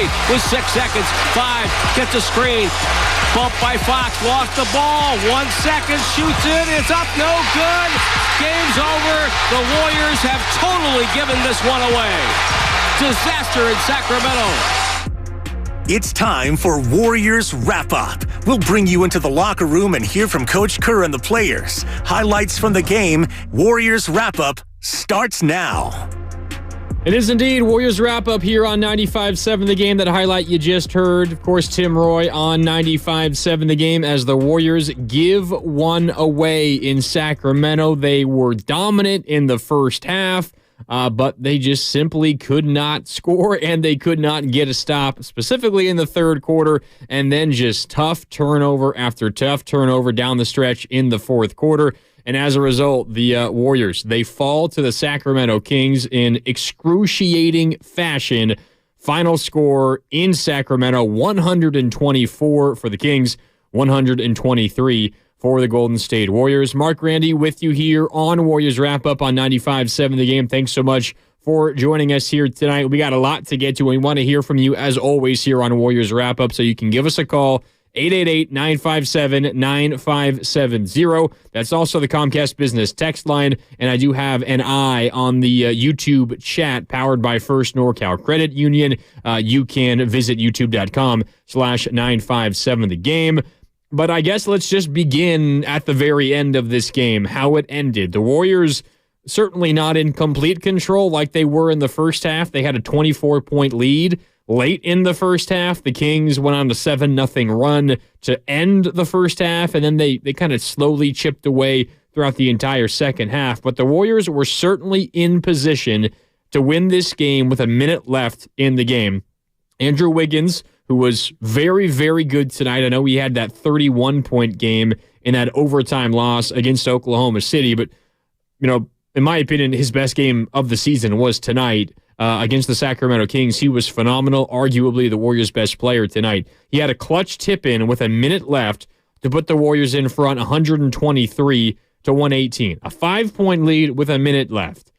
three with 6 seconds. 5, gets a screen. Bumped by Fox, lost the ball. 1 second, shoots it. It's up, no good. Game's over. The Warriors have totally given this one away. Disaster in Sacramento. It's time for Warriors Wrap-Up. We'll bring you into the locker room and hear from Coach Kerr and the players. Highlights from the game. Warriors Wrap-Up starts now. It is indeed Warriors Wrap-Up here on 95.7 The Game. That highlight you just heard, of course, Tim Roy on 95.7 The Game as the Warriors give one away in Sacramento. They were dominant in the first half, but they just simply could not score, and they could not get a stop, specifically in the third quarter, and then just tough turnover after tough turnover down the stretch in the fourth quarter. And as a result, the Warriors, they fall to the Sacramento Kings in excruciating fashion. Final score in Sacramento, 124 for the Kings, 123 for the Golden State Warriors. Mark Randy with you here on Warriors Wrap-Up on 95.7 The Game. Thanks so much for joining us here tonight. We got a lot to get to, and we want to hear from you, as always, here on Warriors Wrap-Up, so you can give us a call, 888-957-9570. That's also the Comcast Business text line, and I do have an eye on the YouTube chat powered by First NorCal Credit Union. You can visit youtube.com/957thegame. But I guess let's just begin at the very end of this game, how it ended. The Warriors certainly not in complete control like they were in the first half. They had a 24-point lead. Late in the first half, the Kings went on a 7-0 run to end the first half, and then they kind of slowly chipped away throughout the entire second half. But the Warriors were certainly in position to win this game with a minute left in the game. Andrew Wiggins, who was very, very good tonight. I know he had that 31-point game in that overtime loss against Oklahoma City, but, you know, in my opinion, his best game of the season was tonight. Against the Sacramento Kings. He was phenomenal, arguably the Warriors' best player tonight. He had a clutch tip-in with a minute left to put the Warriors in front 123-118. A 5-point lead with a minute left.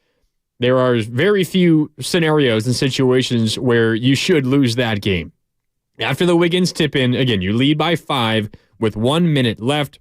There are very few scenarios and situations where you should lose that game. After the Wiggins tip-in, again, you lead by 5 with 1 minute left.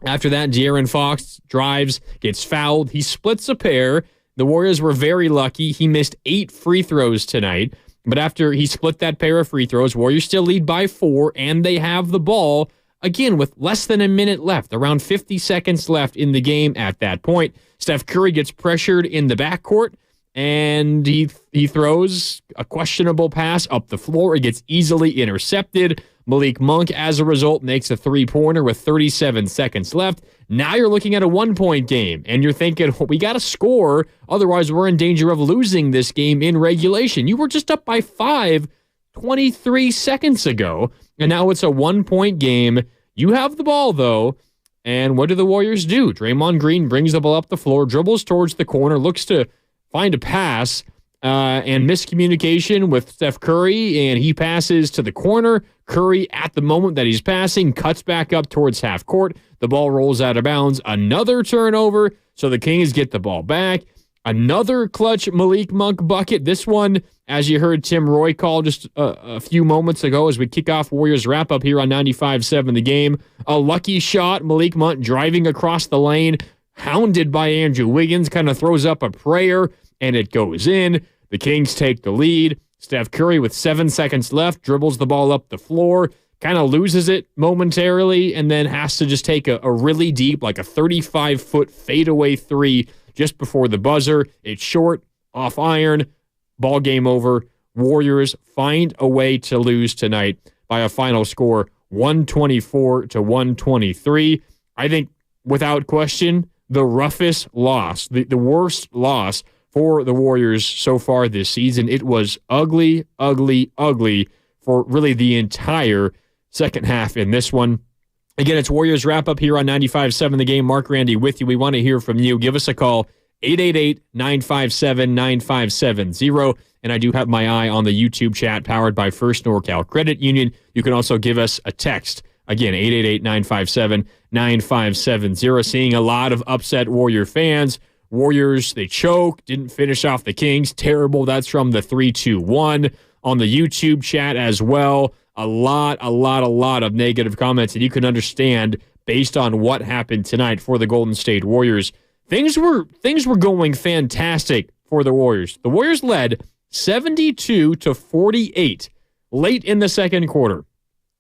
After that, De'Aaron Fox drives, gets fouled. He splits a pair. The Warriors were very lucky. He missed 8 free throws tonight. But after he split that pair of free throws, Warriors still lead by 4, and they have the ball, again, with less than a minute left, around 50 seconds left in the game at that point. Steph Curry gets pressured in the backcourt, and he throws a questionable pass up the floor. It gets easily intercepted. Malik Monk, as a result, makes a three-pointer with 37 seconds left. Now you're looking at a 1-point game, and you're thinking, we got to score, otherwise we're in danger of losing this game in regulation. You were just up by 5 23 seconds ago, and now it's a 1-point game. You have the ball, though, and what do the Warriors do? Draymond Green brings the ball up the floor, dribbles towards the corner, looks to find a pass, and miscommunication with Steph Curry, and he passes to the corner. Curry, at the moment that he's passing, cuts back up towards half court. The ball rolls out of bounds. Another turnover, so the Kings get the ball back. Another clutch Malik Monk bucket. This one, as you heard Tim Roy call just a few moments ago as we kick off Warriors Wrap-Up here on 95.7 The Game. A lucky shot, Malik Monk driving across the lane, hounded by Andrew Wiggins, kind of throws up a prayer, and it goes in. The Kings take the lead. Steph Curry, with 7 seconds left, dribbles the ball up the floor, kind of loses it momentarily, and then has to just take a really deep, like a 35-foot fadeaway three just before the buzzer. It's short, off iron, ball game over. Warriors find a way to lose tonight by a final score, 124-123. I think, without question, the roughest loss, the worst loss for the Warriors so far this season. It was ugly, ugly, ugly for really the entire second half in this one. Again, it's Warriors Wrap-Up here on 95.7 The Game. Mark Randy with you. We want to hear from you. Give us a call, 888-957-9570. And I do have my eye on the YouTube chat powered by First NorCal Credit Union. You can also give us a text. Again, 888-957-9570. Seeing a lot of upset Warrior fans. Warriors, they choke, didn't finish off the Kings. Terrible. That's from the 3-2-1. on the YouTube chat as well. A lot of negative comments, and you can understand based on what happened tonight for the Golden State Warriors. Things were going fantastic for the Warriors. The Warriors led 72-48 late in the second quarter.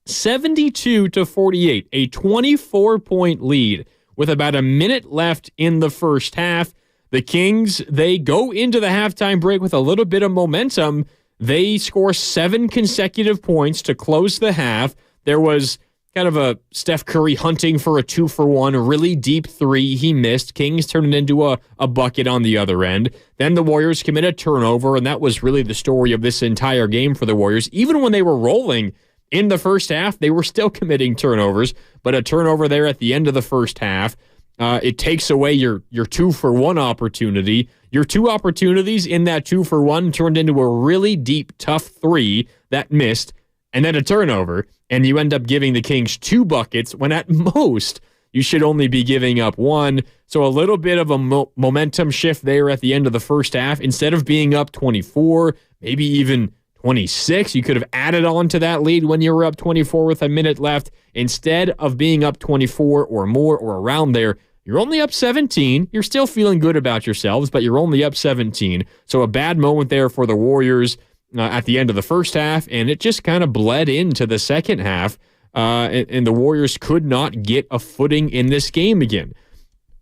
72-48, a 24-point lead with about a minute left in the first half. The Kings, they go into the halftime break with a little bit of momentum. They score 7 consecutive points to close the half. There was kind of a Steph Curry hunting for a 2-for-1, a really deep three he missed. Kings turned it into a bucket on the other end. Then the Warriors commit a turnover, and that was really the story of this entire game for the Warriors. Even when they were rolling in the first half, they were still committing turnovers, but a turnover there at the end of the first half, it takes away your 2-for-1 opportunity. Your 2 opportunities in that 2-for-1 turned into a really deep, tough three that missed, and then a turnover, and you end up giving the Kings 2 buckets when at most you should only be giving up 1. So a little bit of a momentum shift there at the end of the first half. Instead of being up 24, maybe even 26, you could have added on to that lead when you were up 24 with a minute left. Instead of being up 24 or more or around there, you're only up 17. You're still feeling good about yourselves, but you're only up 17. So a bad moment there for the Warriors at the end of the first half, and it just kind of bled into the second half, and the Warriors could not get a footing in this game again.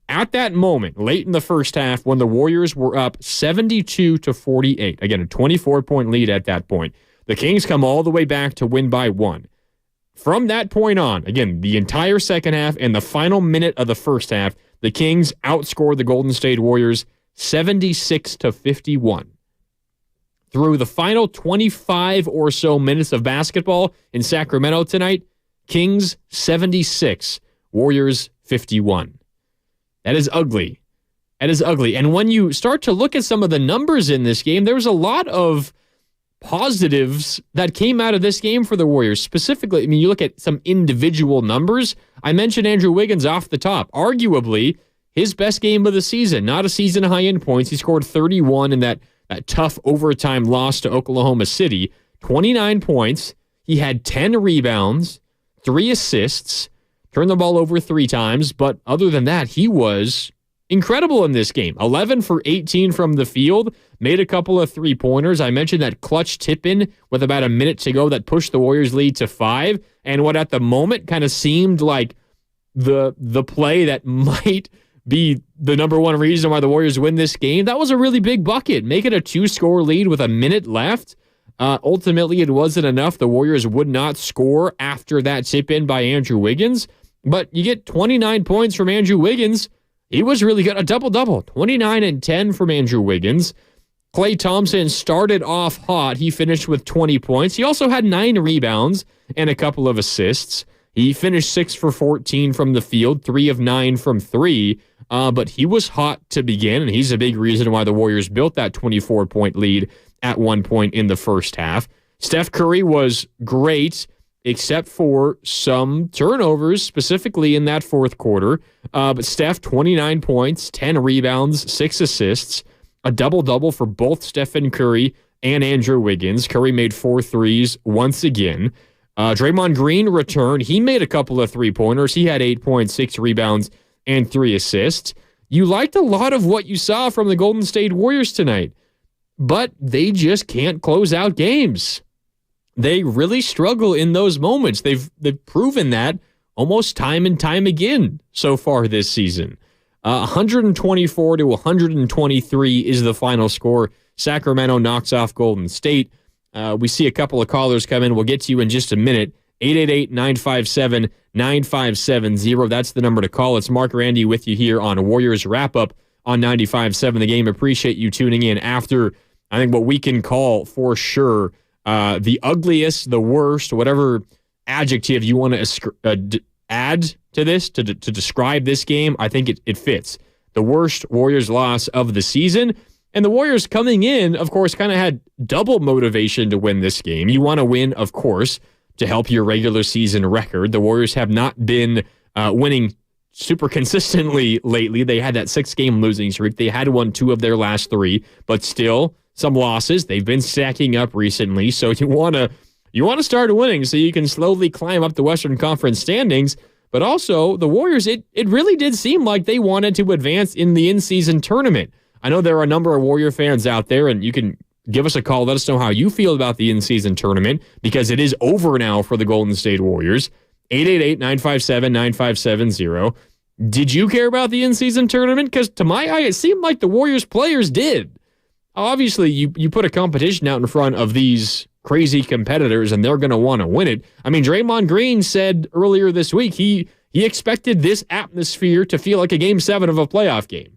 At that moment, late in the first half, when the Warriors were up 72-48, again, a 24-point lead at that point, the Kings come all the way back to win by 1. From that point on, again, the entire second half and the final minute of the first half, the Kings outscored the Golden State Warriors 76-51. Through the final 25 or so minutes of basketball in Sacramento tonight, Kings 76, Warriors 51. That is ugly. That is ugly. And when you start to look at some of the numbers in this game, there was a lot of positives that came out of this game for the Warriors. Specifically, I mean, you look at some individual numbers. I mentioned Andrew Wiggins off the top. Arguably, his best game of the season. Not a season high in points. He scored 31 in that tough overtime loss to Oklahoma City. 29 points. He had 10 rebounds, 3 assists, turned the ball over 3 times. But other than that, he was incredible in this game. 11 for 18 from the field, made a couple of 3-pointers. I mentioned that clutch tip-in with about a minute to go that pushed the Warriors' lead to 5, and what at the moment kind of seemed like the play that might be the number one reason why the Warriors win this game. That was a really big bucket. Make it a 2-score lead with a minute left. Ultimately, it wasn't enough. The Warriors would not score after that tip-in by Andrew Wiggins, but you get 29 points from Andrew Wiggins. He was really good. A double-double. 29 and 10 from Andrew Wiggins. Klay Thompson started off hot. He finished with 20 points. He also had 9 rebounds and a couple of assists. He finished 6 for 14 from the field, 3 of 9 from 3. But he was hot to begin, and he's a big reason why the Warriors built that 24-point lead at one point in the first half. Steph Curry was great, except for some turnovers, specifically in that fourth quarter. But Steph, 29 points, 10 rebounds, 6 assists, a double-double for both Stephen Curry and Andrew Wiggins. Curry made 4 threes once again. Draymond Green returned. He made a couple of 3-pointers. He had 8 points, 6 rebounds, and 3 assists. You liked a lot of what you saw from the Golden State Warriors tonight, but they just can't close out games. They really struggle in those moments. They've proven that almost time and time again so far this season. 124-123 is the final score. Sacramento knocks off Golden State. We see a couple of callers come in. We'll get to you in just a minute. 888-957-9570. That's the number to call. It's Mark Randy with you here on Warriors Wrap-Up on 95.7 The Game. Appreciate you tuning in after, I think, what we can call for sure the ugliest, the worst, whatever adjective you want to add to this, to describe this game. I think it fits. The worst Warriors loss of the season. And the Warriors coming in, of course, kind of had double motivation to win this game. You want to win, of course, to help your regular season record. The Warriors have not been winning super consistently lately. They had that 6-game losing streak. They had won 2 of their last 3, but still, some losses. They've been stacking up recently, so you want to start winning so you can slowly climb up the Western Conference standings. But also, the Warriors, it really did seem like they wanted to advance in the in-season tournament. I know there are a number of Warrior fans out there, and you can give us a call. Let us know how you feel about the in-season tournament, because it is over now for the Golden State Warriors. 888-957-9570. Did you care about the in-season tournament? Because to my eye, it seemed like the Warriors players did. Obviously, you put a competition out in front of these crazy competitors, and they're going to want to win it. I mean, Draymond Green said earlier this week he expected this atmosphere to feel like a Game 7 of a playoff game.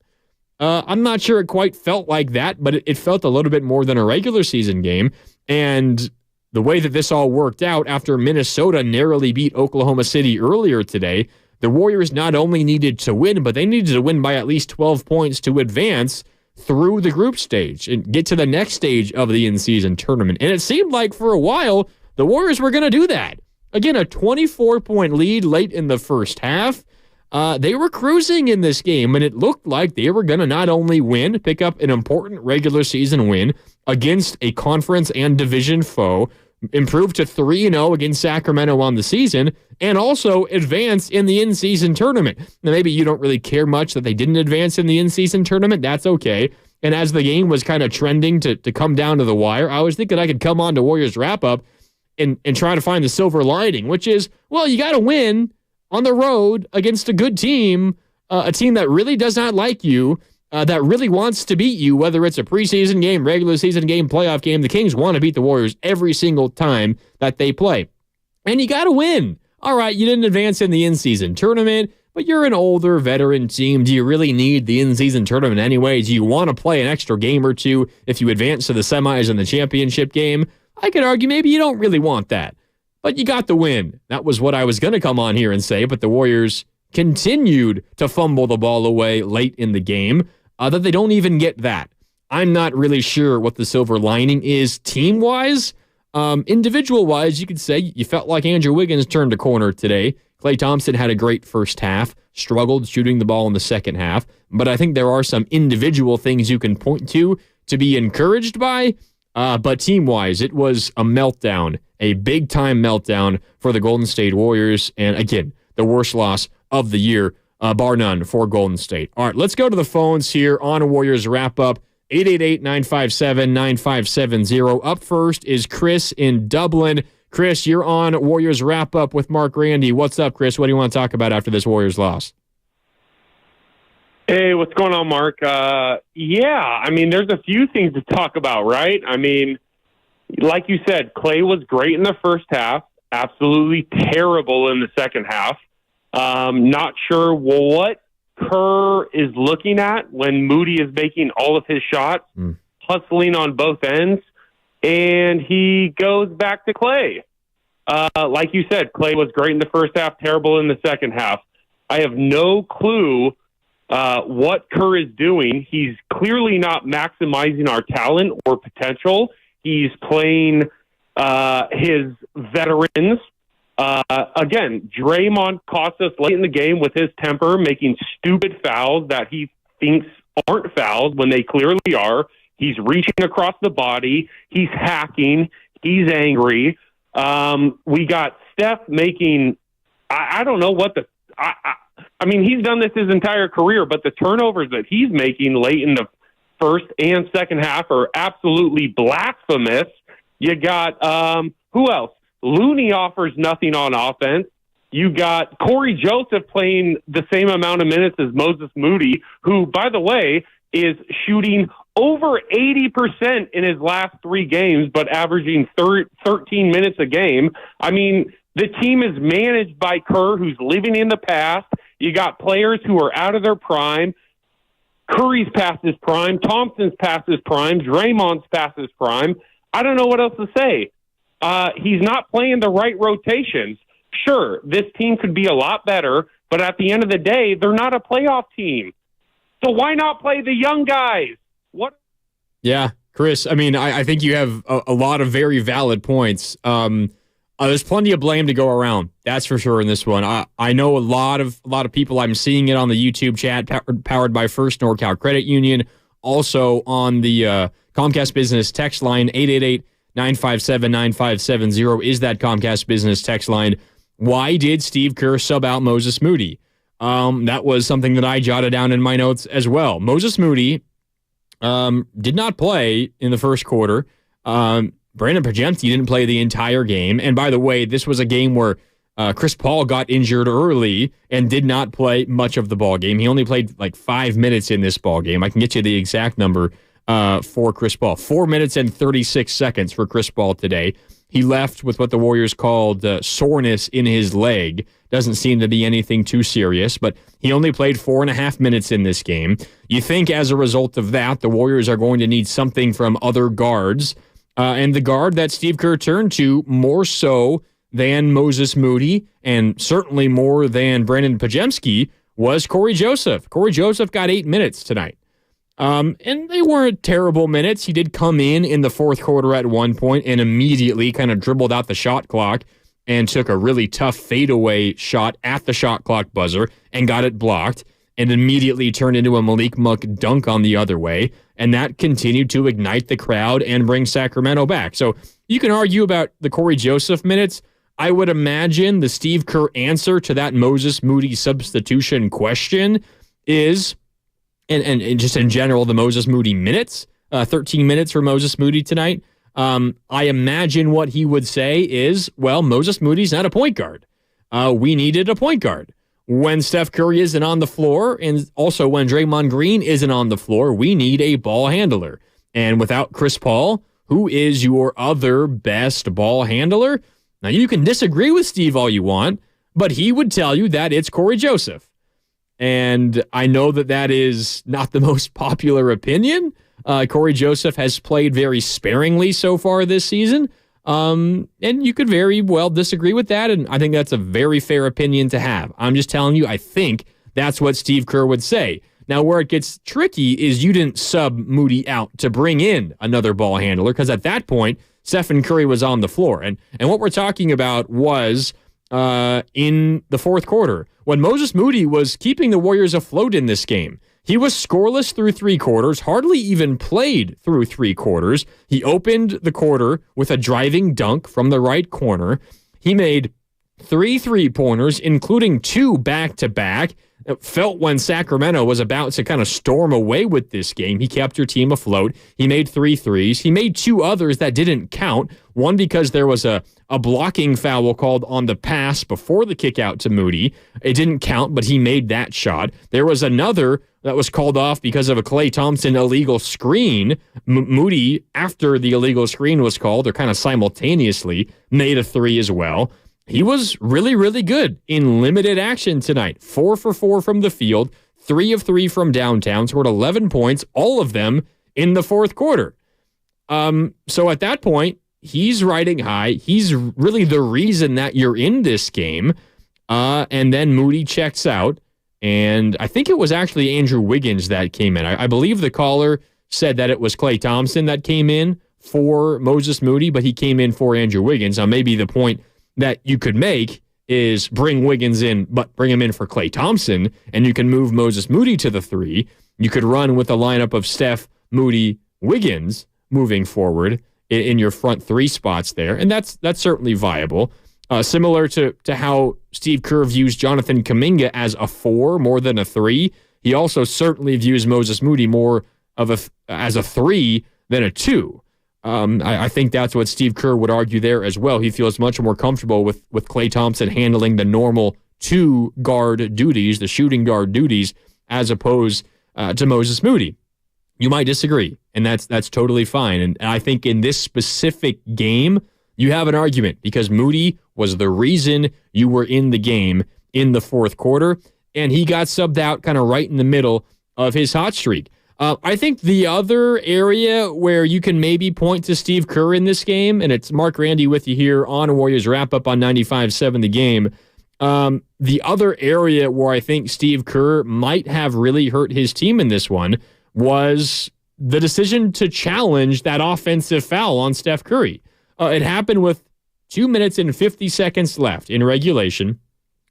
I'm not sure it quite felt like that, but it felt a little bit more than a regular season game. And the way that this all worked out after Minnesota narrowly beat Oklahoma City earlier today, the Warriors not only needed to win, but they needed to win by at least 12 points to advance through the group stage and get to the next stage of the in-season tournament. And it seemed like for a while, the Warriors were going to do that. Again, a 24-point lead late in the first half. They were cruising in this game, and it looked like they were going to not only win, pick up an important regular season win against a conference and division foe, improve to 3-0 against Sacramento on the season, and also advance in the in-season tournament. Now, maybe you don't really care much that they didn't advance in the in-season tournament. That's okay. And as the game was kind of trending to come down to the wire, I was thinking I could come on to Warriors Wrap-Up and try to find the silver lining, which is, well, you got to win on the road against a good team, a team that really does not like you, that really wants to beat you, whether it's a preseason game, regular season game, playoff game. The Kings want to beat the Warriors every single time that they play. And you got to win. All right, you didn't advance in the in-season tournament, but you're an older veteran team. Do you really need the in-season tournament anyway? Do you want to play an extra game or two if you advance to the semis and the championship game? I could argue maybe you don't really want that. But you got the win. That was what I was going to come on here and say, but the Warriors continued to fumble the ball away late in the game, that they don't even get that. I'm not really sure what the silver lining is team-wise. Individual-wise, you could say you felt like Andrew Wiggins turned a corner today. Klay Thompson had a great first half, struggled shooting the ball in the second half, but I think there are some individual things you can point to be encouraged by. But team-wise, it was a meltdown, a big-time meltdown for the Golden State Warriors. And again, the worst loss of the year, bar none, for Golden State. All right, let's go to the phones here on Warriors Wrap-Up. 888-957-9570. Up first is Chris in Dublin. Chris, you're on Warriors Wrap-Up with Mark Randy. What's up, Chris? What do you want to talk about after this Warriors loss? Hey, what's going on, Mark? I mean, there's a few things to talk about, right? I mean, like you said, Klay was great in the first half, absolutely terrible in the second half. Not sure what Kerr is looking at when Moody is making all of his shots, hustling on both ends, and he goes back to Klay. Like you said, Klay was great in the first half, terrible in the second half. I have no clue what Kerr is doing. He's clearly not maximizing our talent or potential. He's playing his veterans. Again, Draymond cost us late in the game with his temper, making stupid fouls that he thinks aren't fouls when they clearly are. He's reaching across the body. He's hacking. He's angry. We got Steph making, I don't know what the, I mean, he's done this his entire career, but the turnovers that he's making late in the first and second half are absolutely blasphemous. You got, who else? Looney offers nothing on offense. You got Corey Joseph playing the same amount of minutes as Moses Moody, who, by the way, is shooting over 80% in his last 3 games, but averaging 13 minutes a game. I mean, the team is managed by Kerr, who's living in the past. You got players who are out of their prime. Curry's past his prime. Thompson's past his prime. Draymond's past his prime. I don't know what else to say. He's not playing the right rotations. Sure, this team could be a lot better, but at the end of the day, they're not a playoff team. So why not play the young guys? What? Yeah, Chris, I mean, I think you have a lot of very valid points. There's plenty of blame to go around. That's for sure in this one. I know a lot of people. I'm seeing it on the YouTube chat powered by First NorCal Credit Union, Also on the Comcast Business text line, 888-957-9570 is that Comcast Business text line. Why did Steve Kerr sub out Moses Moody? That was something that I jotted down in my notes as well. Moses Moody did not play in the first quarter. Brandon Pajemski didn't play the entire game. And by the way, this was a game where Chris Paul got injured early and did not play much of the ball game. He only played like 5 minutes in this ball game. I can get you the exact number for Chris Paul. 4 minutes and 36 seconds for Chris Paul today. He left with what the Warriors called soreness in his leg. Doesn't seem to be anything too serious, but he only played 4.5 minutes in this game. You think as a result of that, the Warriors are going to need something from other guards. And the guard that Steve Kerr turned to more so than Moses Moody and certainly more than Brandon Pajemski was Corey Joseph. Corey Joseph got 8 minutes tonight. And they weren't terrible minutes. He did come in the fourth quarter at one point and immediately kind of dribbled out the shot clock and took a really tough fadeaway shot at the shot clock buzzer and got it blocked and immediately turned into a Malik Monk dunk on the other way. And that continued to ignite the crowd and bring Sacramento back. So you can argue about the Corey Joseph minutes. I would imagine the Steve Kerr answer to that Moses Moody substitution question is, and just in general, the Moses Moody minutes, 13 minutes for Moses Moody tonight. I imagine what he would say is, well, Moses Moody's not a point guard. We needed a point guard. When Steph Curry isn't on the floor, and also when Draymond Green isn't on the floor, we need a ball handler. And without Chris Paul, who is your other best ball handler? Now, you can disagree with Steve all you want, but he would tell you that it's Corey Joseph. And I know that that is not the most popular opinion. Corey Joseph has played very sparingly so far this season. And you could very well disagree with that, and I think that's a very fair opinion to have. I'm just telling you, I think that's what Steve Kerr would say. Now, where it gets tricky is you didn't sub Moody out to bring in another ball handler, because at that point, Stephen Curry was on the floor. And what we're talking about was in the fourth quarter, when Moses Moody was keeping the Warriors afloat in this game. He was scoreless through three quarters, hardly even played through three quarters. He opened the quarter with a driving dunk from the right corner. He made 3 3-pointers, including 2 back-to-back. It felt when Sacramento was about to kind of storm away with this game. He kept your team afloat. He made 3 threes. He made 2 others that didn't count. One because there was a blocking foul called on the pass before the kick out to Moody. It didn't count, but he made that shot. There was another that was called off because of a Klay Thompson illegal screen. Moody, after the illegal screen was called, or kind of simultaneously, made a 3 as well. He was really, really good in limited action tonight. 4 for 4 from the field, 3 of 3 from downtown, scored 11 points, all of them in the fourth quarter. So at that point, he's riding high. He's really the reason that you're in this game. And then Moody checks out. And I think it was actually Andrew Wiggins that came in. I believe the caller said that it was Klay Thompson that came in for Moses Moody, but he came in for Andrew Wiggins. Now, maybe the point that you could make is bring Wiggins in, but bring him in for Klay Thompson, and you can move Moses Moody to the 3. You could run with a lineup of Steph, Moody, Wiggins moving forward in your front 3 spots there, and that's certainly viable. Similar to how Steve Kerr views Jonathan Kuminga as a 4 more than a 3, he also certainly views Moses Moody more as a 3 than a 2. I think that's what Steve Kerr would argue there as well. He feels much more comfortable with Klay Thompson handling the normal 2 guard duties, the shooting guard duties, as opposed to Moses Moody. You might disagree, and that's totally fine. And I think in this specific game, you have an argument because Moody was the reason you were in the game in the fourth quarter, and he got subbed out kind of right in the middle of his hot streak. I think the other area where you can maybe point to Steve Kerr in this game, and it's Mark Randy with you here on Warriors Wrap-Up on 95.7 The Game. The other area where I think Steve Kerr might have really hurt his team in this one was the decision to challenge that offensive foul on Steph Curry. It happened with 2 minutes and 50 seconds left in regulation.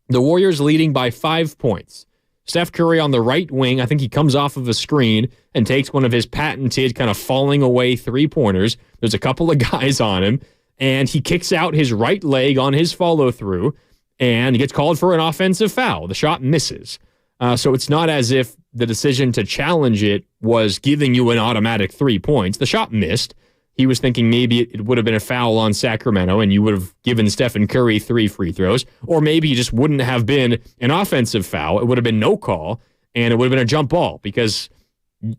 The Warriors leading by 5 points. Steph Curry on the right wing, I think he comes off of a screen and takes one of his patented kind of falling away three-pointers. There's a couple of guys on him, and he kicks out his right leg on his follow-through, and he gets called for an offensive foul. The shot misses. So it's not as if the decision to challenge it was giving you an automatic 3 points. The shot missed. He was thinking maybe it would have been a foul on Sacramento and you would have given Stephen Curry 3 free throws, or maybe it just wouldn't have been an offensive foul. It would have been no call, and it would have been a jump ball because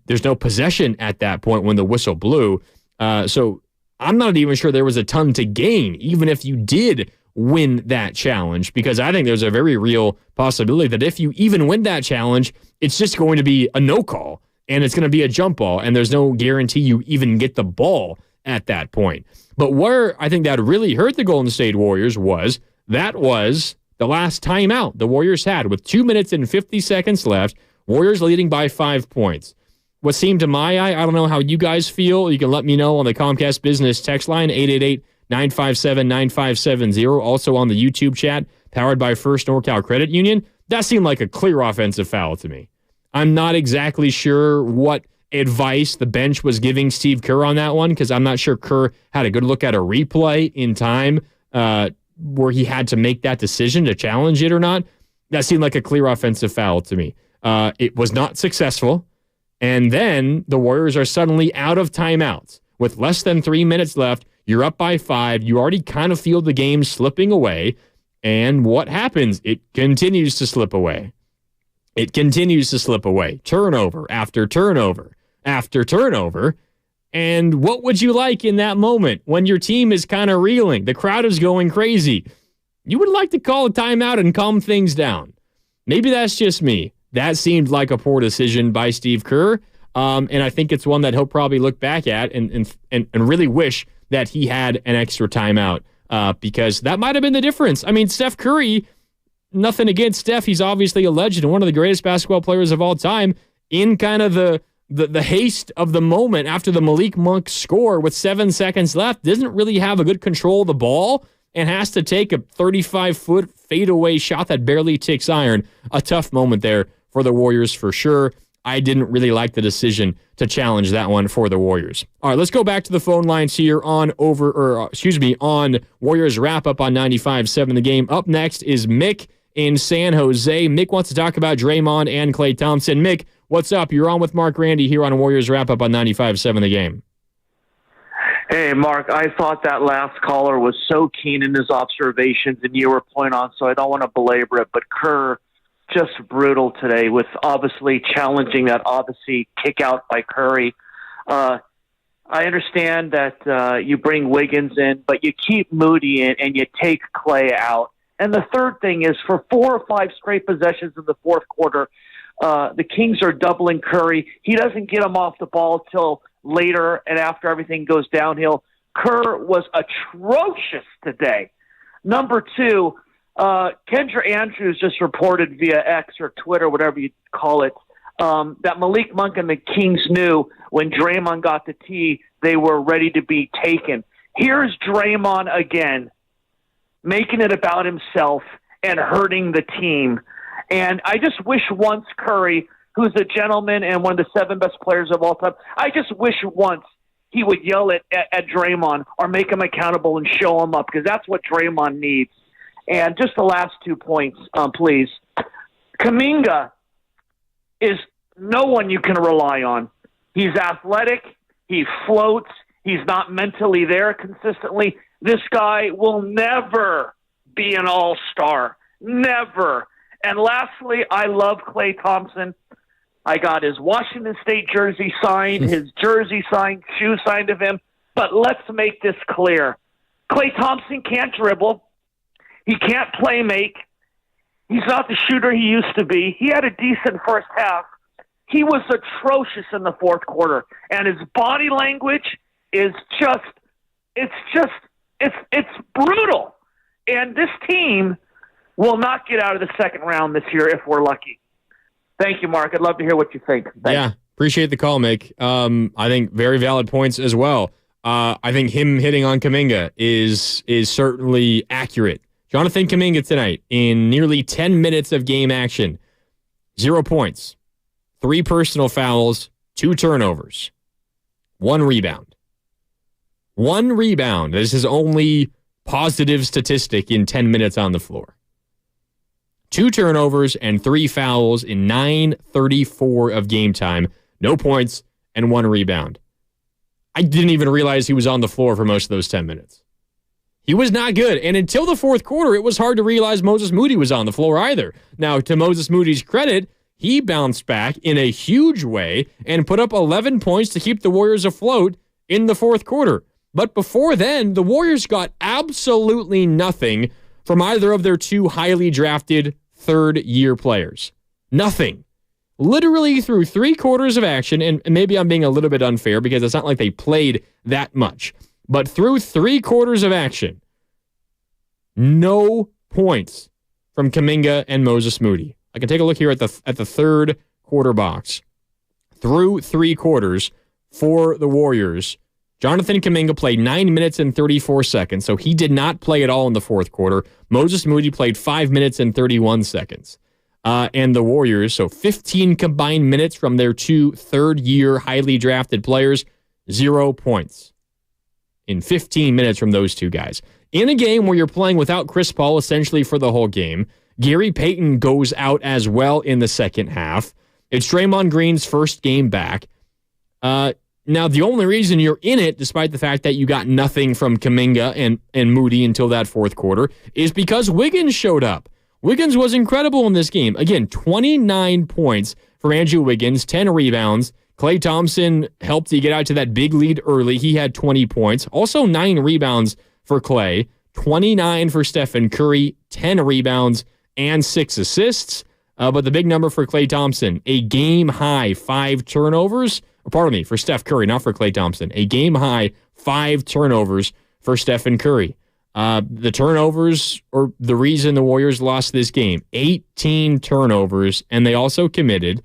there's no possession at that point when the whistle blew. So I'm not even sure there was a ton to gain, even if you did win that challenge, because I think there's a very real possibility that if you even win that challenge, it's just going to be a no call. And it's going to be a jump ball, and there's no guarantee you even get the ball at that point. But where I think that really hurt the Golden State Warriors was the last timeout the Warriors had with 2 minutes and 50 seconds left, Warriors leading by 5 points. What seemed to my eye, I don't know how you guys feel. You can let me know on the Comcast Business text line, 888-957-9570. Also on the YouTube chat, powered by First NorCal Credit Union. That seemed like a clear offensive foul to me. I'm not exactly sure what advice the bench was giving Steve Kerr on that one, because I'm not sure Kerr had a good look at a replay in time where he had to make that decision to challenge it or not. That seemed like a clear offensive foul to me. It was not successful, and then the Warriors are suddenly out of timeouts. With less than 3 minutes left, you're up by 5. You already kind of feel the game slipping away, and what happens? It continues to slip away. It continues to slip away. Turnover after turnover after turnover. And what would you like in that moment when your team is kind of reeling? The crowd is going crazy. You would like to call a timeout and calm things down. Maybe that's just me. That seemed like a poor decision by Steve Kerr. And I think it's one that he'll probably look back at and really wish that he had an extra timeout because that might have been the difference. I mean, Steph Curry, nothing against Steph. He's obviously a legend and one of the greatest basketball players of all time. In kind of the haste of the moment after the Malik Monk score with 7 seconds left, doesn't really have a good control of the ball and has to take a 35-foot fadeaway shot that barely ticks iron. A tough moment there for the Warriors for sure. I didn't really like the decision to challenge that one for the Warriors. All right, let's go back to the phone lines here on Warriors Wrap Up on 95.7 The Game. Up next is Mick in San Jose. Mick wants to talk about Draymond and Klay Thompson. Mick, what's up? You're on with Mark Randy here on Warriors Wrap Up on 95.7 The Game. Hey, Mark, I thought that last caller was so keen in his observations, and you were point on, so I don't want to belabor it, but Kerr, just brutal today with obviously challenging that kick out by Curry. I understand that you bring Wiggins in, but you keep Moody in and you take Klay out. And the third thing is for 4 or 5 straight possessions in the fourth quarter, the Kings are doubling Curry. He doesn't get him off the ball till later and after everything goes downhill. Kerr was atrocious today. Number 2, Kendra Andrews just reported via X or Twitter, whatever you call it, that Malik Monk and the Kings knew when Draymond got the tee, they were ready to be taken. Here's Draymond again, making it about himself and hurting the team. And I just wish once Curry, who's a gentleman and one of the 7 best players of all time, I just wish once he would yell at Draymond or make him accountable and show him up, because that's what Draymond needs. And just the last 2 points, please. Kuminga is no one you can rely on. He's athletic. He floats. He's not mentally there consistently. This guy will never be an all-star. Never. And lastly, I love Klay Thompson. I got his Washington State jersey signed, his jersey signed, shoe signed of him. But let's make this clear. Klay Thompson can't dribble. He can't play make. He's not the shooter he used to be. He had a decent first half. He was atrocious in the fourth quarter. And his body language is it's brutal. And this team will not get out of the second round this year if we're lucky. Thank you, Mark. I'd love to hear what you think. Thanks. Yeah, appreciate the call, Mick. I think very valid points as well. I think him hitting on Kuminga is certainly accurate. Jonathan Kuminga tonight in nearly 10 minutes of game action. 0 points, 3 personal fouls, 2 turnovers, 1 rebound. 1 rebound is his only positive statistic in 10 minutes on the floor. 2 turnovers and 3 fouls in 9:34 of game time. No points and 1 rebound. I didn't even realize he was on the floor for most of those 10 minutes. He was not good. And until the fourth quarter, it was hard to realize Moses Moody was on the floor either. Now, to Moses Moody's credit, he bounced back in a huge way and put up 11 points to keep the Warriors afloat in the fourth quarter. But before then, the Warriors got absolutely nothing from either of their 2 highly drafted third-year players. Nothing. Literally through 3 quarters of action, and maybe I'm being a little bit unfair because it's not like they played that much, but through 3 quarters of action, no points from Kuminga and Moses Moody. I can take a look here at the third quarter box. Through 3 quarters for the Warriors, Jonathan Kuminga played 9 minutes and 34 seconds, so he did not play at all in the fourth quarter. Moses Moody played 5 minutes and 31 seconds. And the Warriors, so 15 combined minutes from their 2 third-year highly drafted players, 0 points in 15 minutes from those 2 guys. In a game where you're playing without Chris Paul essentially for the whole game, Gary Payton goes out as well in the second half. It's Draymond Green's first game back. Now, the only reason you're in it, despite the fact that you got nothing from Kuminga and Moody until that fourth quarter, is because Wiggins showed up. Wiggins was incredible in this game. Again, 29 points for Andrew Wiggins, 10 rebounds. Klay Thompson helped you get out to that big lead early. He had 20 points. Also 9 rebounds for Klay, 29 for Stephen Curry, 10 rebounds, and 6 assists. But the big number for Klay Thompson, a game-high 5 turnovers. Pardon me, for Steph Curry, not for Klay Thompson. A game-high 5 turnovers for Stephen Curry. The turnovers are the reason the Warriors lost this game. 18 turnovers, and they also committed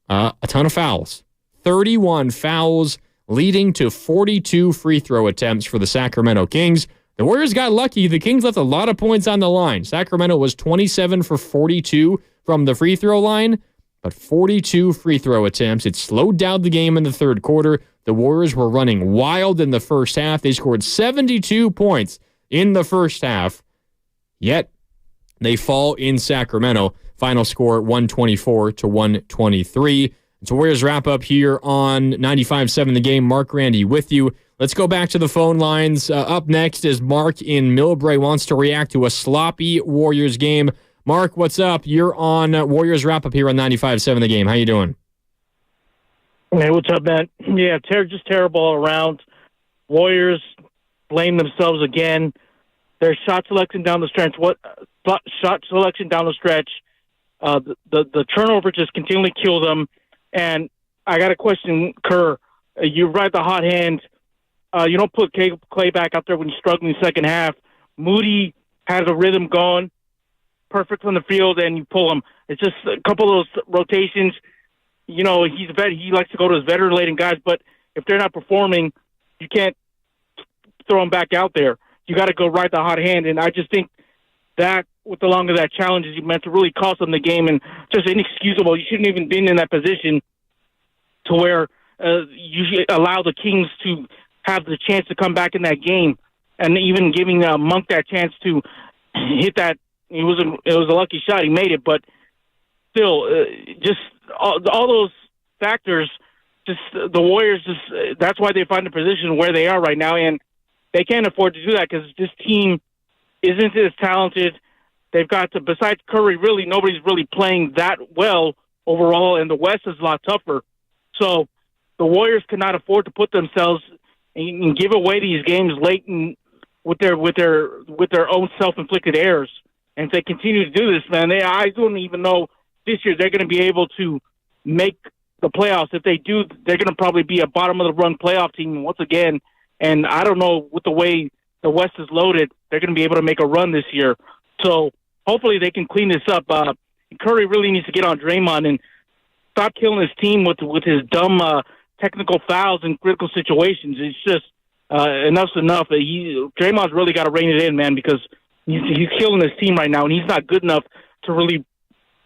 a ton of fouls. 31 fouls, leading to 42 free throw attempts for the Sacramento Kings. The Warriors got lucky. The Kings left a lot of points on the line. Sacramento was 27 for 42 from the free throw line, but 42 free throw attempts. It slowed down the game in the third quarter. The Warriors were running wild in the first half. They scored 72 points in the first half, yet they fall in Sacramento. Final score 124-123. So Warriors wrap up here on 95.7 The Game. Mark Randy with you. Let's go back to the phone lines. Up next is Mark in Millbrae, wants to react to a sloppy Warriors game. Mark, what's up? You're on Warriors wrap up here on 95.7 The Game. How you doing? Hey, what's up, man? Yeah, just terrible all around. Warriors blame themselves again. Their shot selection down the stretch. The turnover just continually kill them. And I got a question, Kerr. You ride the hot hand. You don't put Klay back out there when you're struggling second half. Moody has a rhythm going, perfect from the field, and you pull him. It's just a couple of those rotations. You know, he's a vet. He likes to go to his veteran-laden guys, but if they're not performing, you can't throw them back out there. You got to go ride the hot hand, and I just think that with the longer that challenge, as you meant to really cost them the game, and just inexcusable. You shouldn't even been in that position to where you should allow the Kings to have the chance to come back in that game, and even giving Monk that chance to hit that. It was a lucky shot. He made it, but still, just all those factors. Just the Warriors. That's why they find the position where they are right now, and they can't afford to do that because this team isn't as talented. They've got to, besides Curry, really nobody's really playing that well overall, and the West is a lot tougher. So the Warriors cannot afford to put themselves and give away these games late with their own self-inflicted errors. And if they continue to do this, man, I don't even know this year they're going to be able to make the playoffs. If they do, they're going to probably be a bottom-of-the-run playoff team once again. And I don't know, with the way the West is loaded, they're going to be able to make a run this year. So hopefully they can clean this up. Curry really needs to get on Draymond and stop killing his team with his dumb technical fouls in critical situations. It's just enough's enough. Draymond's really got to rein it in, man, because he's killing his team right now, and he's not good enough to really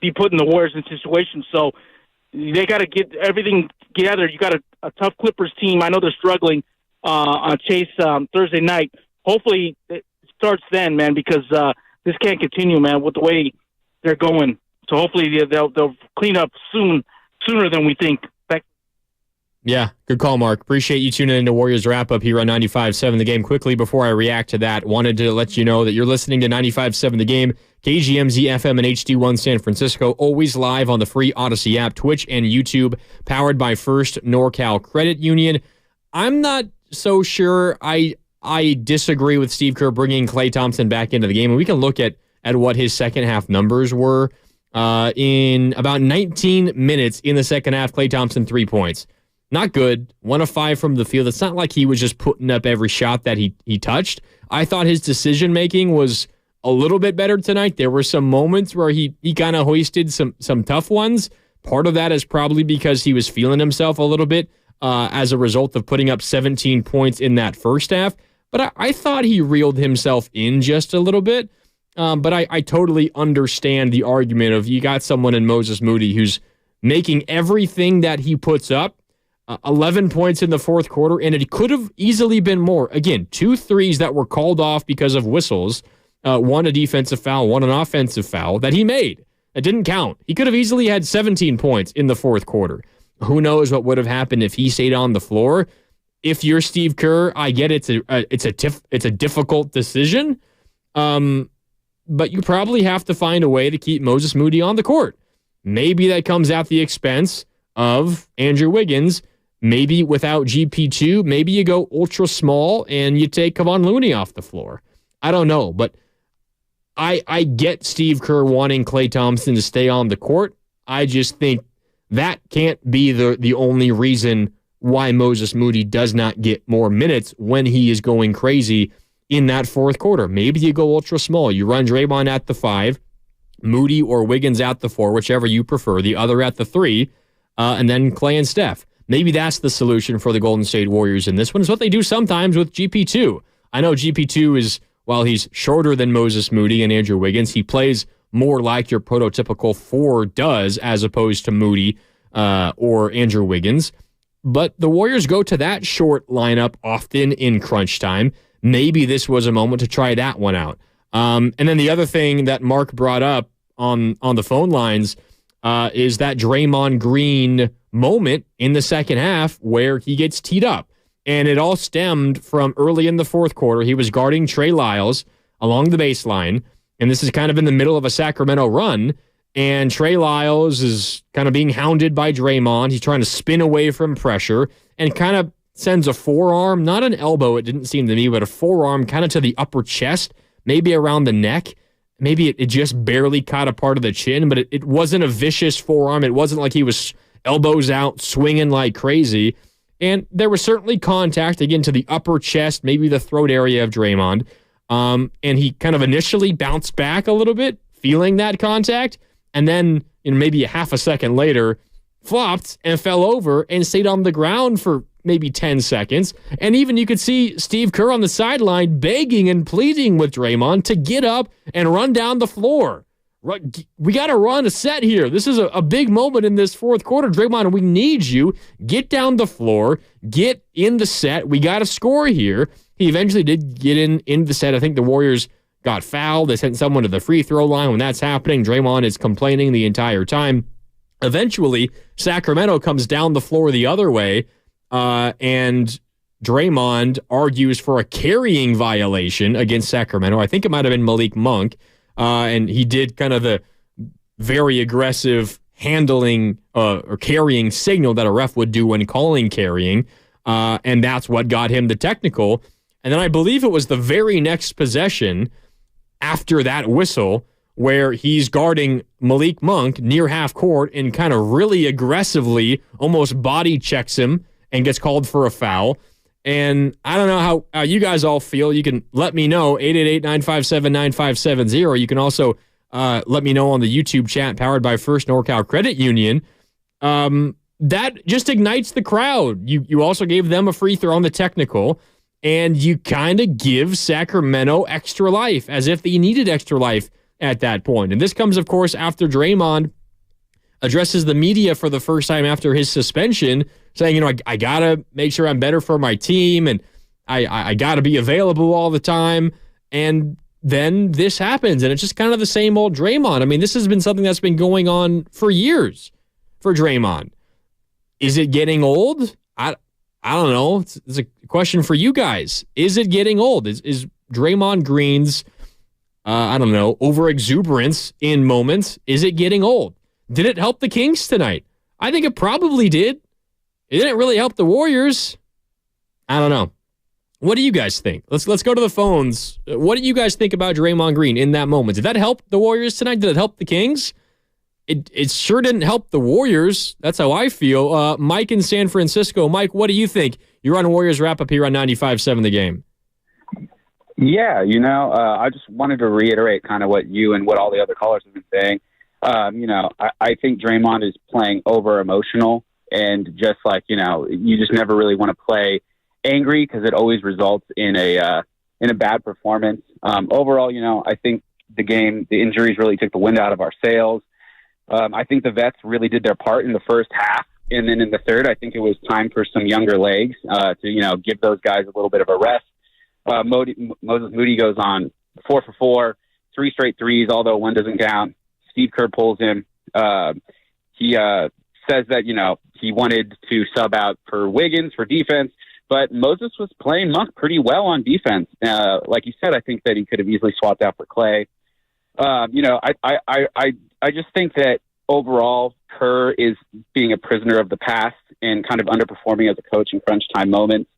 be putting the Warriors in situations. So they got to get everything together. You got a tough Clippers team. I know they're struggling on Chase Thursday night. Hopefully it starts then, man, because this can't continue, man, with the way they're going. So hopefully they'll clean up sooner than we think. Yeah, good call, Mark. Appreciate you tuning into Warriors Wrap-Up here on 95.7 The Game. Quickly, before I react to that, wanted to let you know that you're listening to 95.7 The Game, KGMZ FM and HD1 San Francisco, always live on the free Odyssey app, Twitch, and YouTube, powered by First NorCal Credit Union. I'm not so sure I disagree with Steve Kerr bringing Klay Thompson back into the game, and we can look at what his second-half numbers were. In about 19 minutes in the second half, Klay Thompson, 3 points. Not good. 1 of 5 from the field. It's not like he was just putting up every shot that he touched. I thought his decision-making was a little bit better tonight. There were some moments where he kind of hoisted some tough ones. Part of that is probably because he was feeling himself a little bit as a result of putting up 17 points in that first half. But I thought he reeled himself in just a little bit. But I totally understand the argument of you got someone in Moses Moody who's making everything that he puts up. 11 points in the fourth quarter, and it could have easily been more. Again, 2 threes that were called off because of whistles. One a defensive foul, one an offensive foul that he made. It didn't count. He could have easily had 17 points in the fourth quarter. Who knows what would have happened if he stayed on the floor. If you're Steve Kerr, I get it's a difficult decision, but you probably have to find a way to keep Moses Moody on the court. Maybe that comes at the expense of Andrew Wiggins. Maybe without GP2, maybe you go ultra small and you take Kevon Looney off the floor. I don't know, but I get Steve Kerr wanting Klay Thompson to stay on the court. I just think that can't be the only reason why Moses Moody does not get more minutes when he is going crazy in that fourth quarter. Maybe you go ultra small. You run Draymond at the 5, Moody or Wiggins at the 4, whichever you prefer, the other at the 3, and then Klay and Steph. Maybe that's the solution for the Golden State Warriors in this one. It's what they do sometimes with GP2. I know GP2 is, while he's shorter than Moses Moody and Andrew Wiggins, he plays more like your prototypical 4 does as opposed to Moody or Andrew Wiggins. But the Warriors go to that short lineup often in crunch time. Maybe this was a moment to try that one out. And then the other thing that Mark brought up on the phone lines is that Draymond Green moment in the second half where he gets teed up. And it all stemmed from early in the fourth quarter. He was guarding Trey Lyles along the baseline, and this is kind of in the middle of a Sacramento run, and Trey Lyles is kind of being hounded by Draymond. He's trying to spin away from pressure and kind of sends a forearm, not an elbow, it didn't seem to me, but a forearm kind of to the upper chest, maybe around the neck. Maybe it just barely caught a part of the chin, but it wasn't a vicious forearm. It wasn't like he was elbows out, swinging like crazy. And there was certainly contact, again, to the upper chest, maybe the throat area of Draymond. And he kind of initially bounced back a little bit, feeling that contact, and then maybe a half a second later, flopped and fell over and stayed on the ground for maybe 10 seconds. And even you could see Steve Kerr on the sideline begging and pleading with Draymond to get up and run down the floor. We got to run a set here. This is a big moment in this fourth quarter. Draymond, we need you. Get down the floor. Get in the set. We got to score here. He eventually did get in the set. I think the Warriors got fouled. They sent someone to the free throw line. When that's happening, Draymond is complaining the entire time. Eventually, Sacramento comes down the floor the other way, and Draymond argues for a carrying violation against Sacramento. I think it might have been Malik Monk. And he did kind of the very aggressive handling or carrying signal that a ref would do when calling carrying. And that's what got him the technical. And then I believe it was the very next possession after that whistle where he's guarding Malik Monk near half court and kind of really aggressively almost body checks him and gets called for a foul. And I don't know how you guys all feel. You can let me know, 888-957-9570. You can also let me know on the YouTube chat powered by First NorCal Credit Union. That just ignites the crowd. You also gave them a free throw on the technical, and you kind of give Sacramento extra life, as if they needed extra life at that point. And this comes, of course, after Draymond addresses the media for the first time after his suspension, saying, I got to make sure I'm better for my team, and I got to be available all the time. And then this happens, and it's just kind of the same old Draymond. I mean, this has been something that's been going on for years for Draymond. Is it getting old? I don't know. It's a question for you guys. Is it getting old? Is Draymond Green's, over-exuberance in moments, is it getting old? Did it help the Kings tonight? I think it probably did. It didn't really help the Warriors. I don't know. What do you guys think? Let's go to the phones. What do you guys think about Draymond Green in that moment? Did that help the Warriors tonight? Did it help the Kings? It sure didn't help the Warriors. That's how I feel. Mike in San Francisco. Mike, what do you think? You're on Warriors Wrap-Up here on 95.7 The Game. Yeah, I just wanted to reiterate kind of what you and what all the other callers have been saying. I think Draymond is playing over-emotional, and just like, you just never really want to play angry because it always results in a bad performance. Overall, I think the injuries really took the wind out of our sails. I think the vets really did their part in the first half. And then in the third, I think it was time for some younger legs to, give those guys a little bit of a rest. Moses Moody goes on 4 for 4, 3 straight threes, although one doesn't count. Steve Kerr pulls him. He says that, he wanted to sub out for Wiggins for defense, but Moses was playing Monk pretty well on defense. Like you said, I think that he could have easily swapped out for Clay. I just think that overall Kerr is being a prisoner of the past and kind of underperforming as a coach in crunch time moments.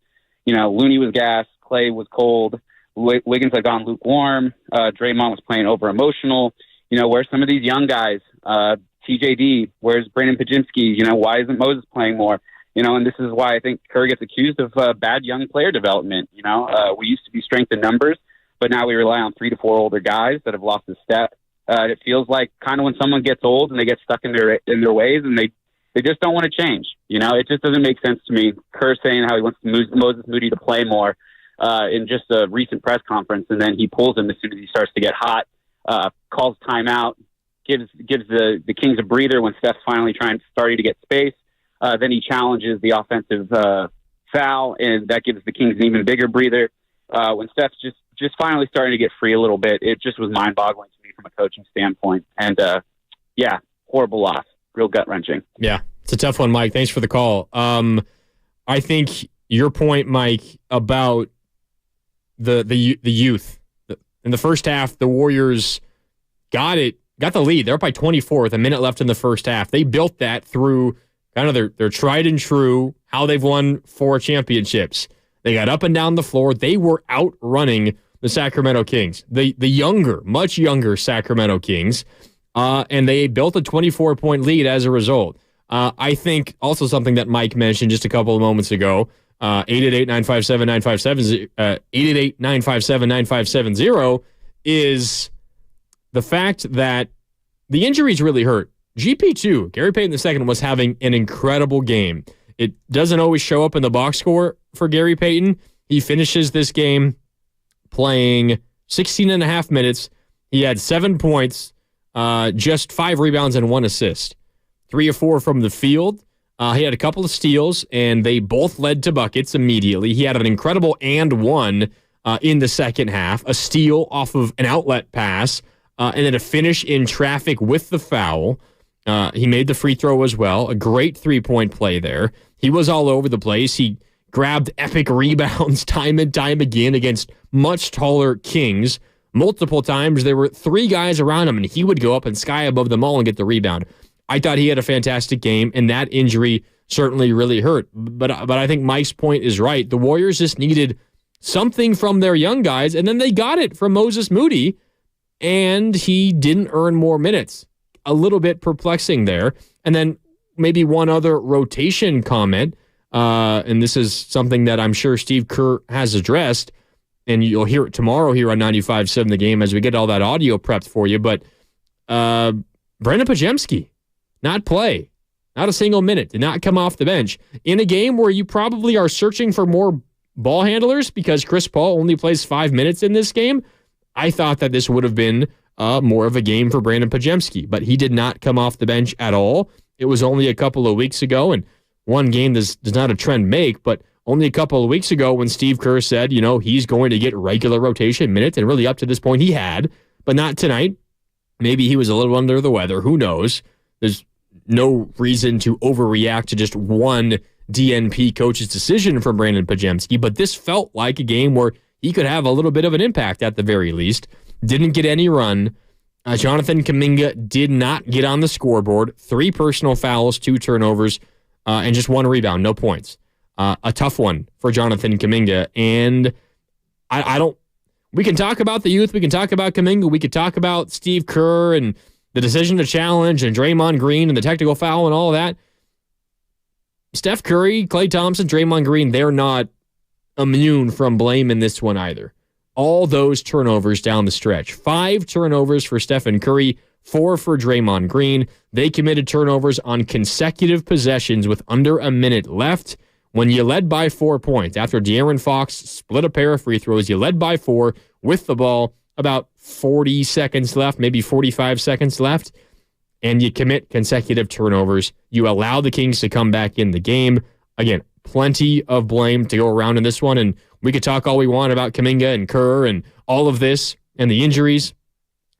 Looney was gassed, Clay was cold, Wiggins had gone lukewarm, Draymond was playing over emotional. Where's some of these young guys? TJD, where's Brandon Pajimski? Why isn't Moses playing more? And this is why I think Kerr gets accused of bad young player development. We used to be strength in numbers, but now we rely on 3 to 4 older guys that have lost a step. It feels like kind of when someone gets old and they get stuck in their ways and they just don't want to change. It just doesn't make sense to me. Kerr saying how he wants Moses Moody to play more in just a recent press conference, and then he pulls him as soon as he starts to get hot, calls timeout, gives the Kings a breather when Steph's finally starting to get space. Then he challenges the offensive foul, and that gives the Kings an even bigger breather. When Steph's just finally starting to get free a little bit, it just was mind-boggling to me from a coaching standpoint. And, horrible loss. Real gut-wrenching. Yeah, it's a tough one, Mike. Thanks for the call. I think your point, Mike, about the youth. In the first half, the Warriors got the lead. They're up by 24 with a minute left in the first half. They built that through kind of their tried and true, how they've won 4 championships. They got up and down the floor. They were outrunning the Sacramento Kings, the younger, much younger Sacramento Kings, and they built a 24-point lead as a result. I think also something that Mike mentioned just a couple of moments ago, 888-957-957, 888-957-9570, is the fact that the injuries really hurt. GP2, Gary Payton II, was having an incredible game. It doesn't always show up in the box score for Gary Payton. He finishes this game playing 16 and a half minutes. He had 7 points, just 5 rebounds and 1 assist. 3 of 4 from the field. He had a couple of steals, and they both led to buckets immediately. He had an incredible and one in the second half, a steal off of an outlet pass, and then a finish in traffic with the foul. He made the free throw as well. A great 3-point play there. He was all over the place. He grabbed epic rebounds time and time again against much taller Kings. Multiple times there were 3 guys around him, and he would go up and sky above them all and get the rebound. I thought he had a fantastic game, and that injury certainly really hurt. But I think Mike's point is right. The Warriors just needed something from their young guys, and then they got it from Moses Moody, and he didn't earn more minutes. A little bit perplexing there. And then maybe one other rotation comment, and this is something that I'm sure Steve Kerr has addressed, and you'll hear it tomorrow here on 95.7 The Game as we get all that audio prepped for you. But Brandon Pajemski, not play. Not a single minute. Did not come off the bench. In a game where you probably are searching for more ball handlers because Chris Paul only plays 5 minutes in this game, I thought that this would have been more of a game for Brandon Podziemski, but he did not come off the bench at all. It was only a couple of weeks ago, and one game does not a trend make, but only a couple of weeks ago when Steve Kerr said, he's going to get regular rotation minutes, and really up to this point he had, but not tonight. Maybe he was a little under the weather. Who knows? There's no reason to overreact to just one DNP coach's decision from Brandon Podziemski, but this felt like a game where he could have a little bit of an impact at the very least. Didn't get any run. Jonathan Kuminga did not get on the scoreboard. 3 personal fouls, 2 turnovers, and just 1 rebound, no points. A tough one for Jonathan Kuminga. And we can talk about the youth. We can talk about Kuminga. We could talk about Steve Kerr and the decision to challenge and Draymond Green and the technical foul and all of that. Steph Curry, Klay Thompson, Draymond Green, they're not immune from blame in this one either. All those turnovers down the stretch. 5 turnovers for Stephen Curry, 4 for Draymond Green. They committed turnovers on consecutive possessions with under a minute left. When you led by 4 points, after De'Aaron Fox split a pair of free throws, you led by 4 with the ball, about 40 seconds left, maybe 45 seconds left, and you commit consecutive turnovers. You allow the Kings to come back in the game. Again, plenty of blame to go around in this one, and we could talk all we want about Kuminga and Kerr and all of this and the injuries,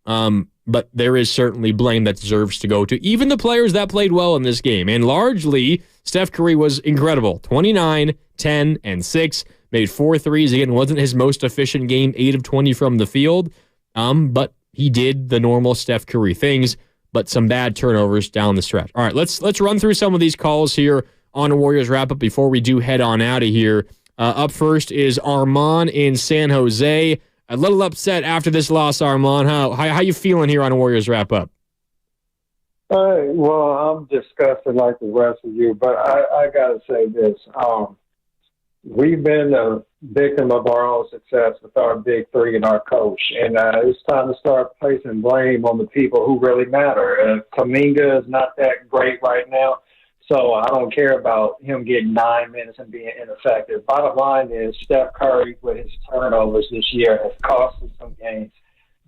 but there is certainly blame that deserves to go to even the players that played well in this game, and largely Steph Curry was incredible. 29, 10, and 6. Made 4 threes. Again, wasn't his most efficient game, 8 of 20 from the field, but he did the normal Steph Curry things, but some bad turnovers down the stretch. All right, let's run through some of these calls here on a Warriors Wrap-Up before we do head on out of here. Up first is Armand in San Jose. A little upset after this loss, Armand. How you feeling here on a Warriors Wrap-Up? Well, I'm disgusted like the rest of you, but I got to say this. We've been a victim of our own success with our big 3 and our coach, and it's time to start placing blame on the people who really matter. Kuminga is not that great right now, so I don't care about him getting 9 minutes and being ineffective. Bottom line is Steph Curry, with his turnovers this year, has cost us some games.